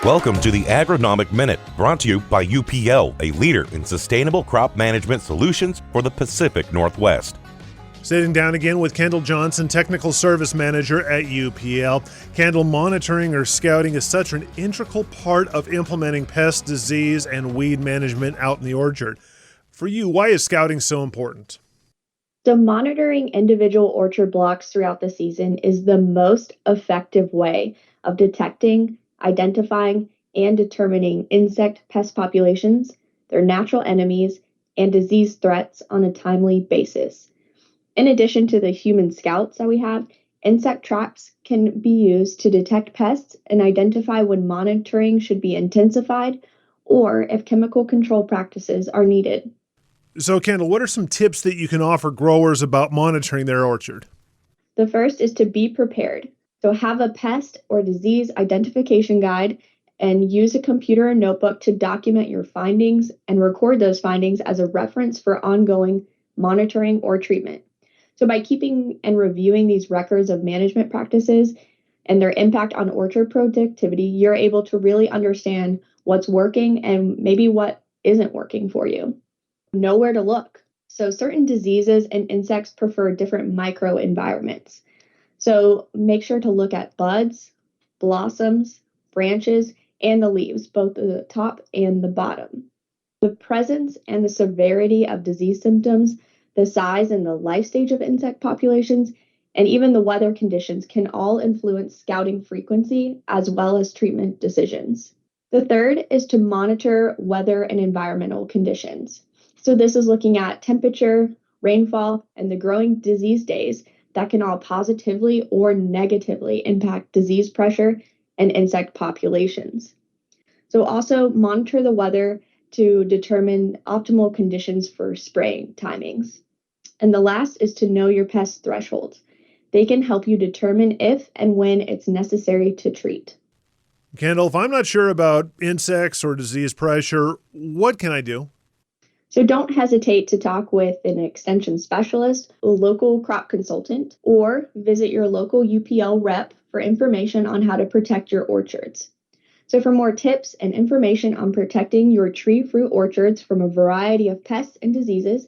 Welcome to the Agronomic Minute, brought to you by UPL, a leader in sustainable crop management solutions for the Pacific Northwest. Sitting down again with Kendall Johnson, Technical Service Manager at UPL. Kendall, monitoring or scouting is such an integral part of implementing pest, disease, and weed management out in the orchard. For you, why is scouting so important? So monitoring individual orchard blocks throughout the season is the most effective way of detecting, identifying, and determining insect pest populations, their natural enemies, and disease threats on a timely basis. In addition to the human scouts that we have, insect traps can be used to detect pests and identify when monitoring should be intensified or if chemical control practices are needed. So, Kendall, what are some tips that you can offer growers about monitoring their orchard? The first is to be prepared. So have a pest or disease identification guide and use a computer or notebook to document your findings and record those findings as a reference for ongoing monitoring or treatment. So by keeping and reviewing these records of management practices and their impact on orchard productivity, you're able to really understand what's working and maybe what isn't working for you. Know where to look. So certain diseases and insects prefer different microenvironments. So make sure to look at buds, blossoms, branches, and the leaves, both the top and the bottom. The presence and the severity of disease symptoms, the size and the life stage of insect populations, and even the weather conditions can all influence scouting frequency as well as treatment decisions. The third is to monitor weather and environmental conditions. So this is looking at temperature, rainfall, and the growing disease days that can all positively or negatively impact disease pressure and insect populations. So also monitor the weather to determine optimal conditions for spraying timings. And the last is to know your pest thresholds. They can help you determine if and when it's necessary to treat. Kendall, if I'm not sure about insects or disease pressure, what can I do? So don't hesitate to talk with an extension specialist, a local crop consultant, or visit your local UPL rep for information on how to protect your orchards. So for more tips and information on protecting your tree fruit orchards from a variety of pests and diseases,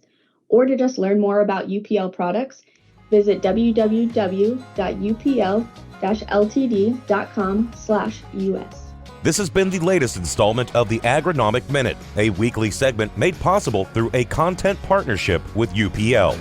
or to just learn more about UPL products, visit www.upl-ltd.com/US. This has been the latest installment of the Agronomic Minute, a weekly segment made possible through a content partnership with UPL.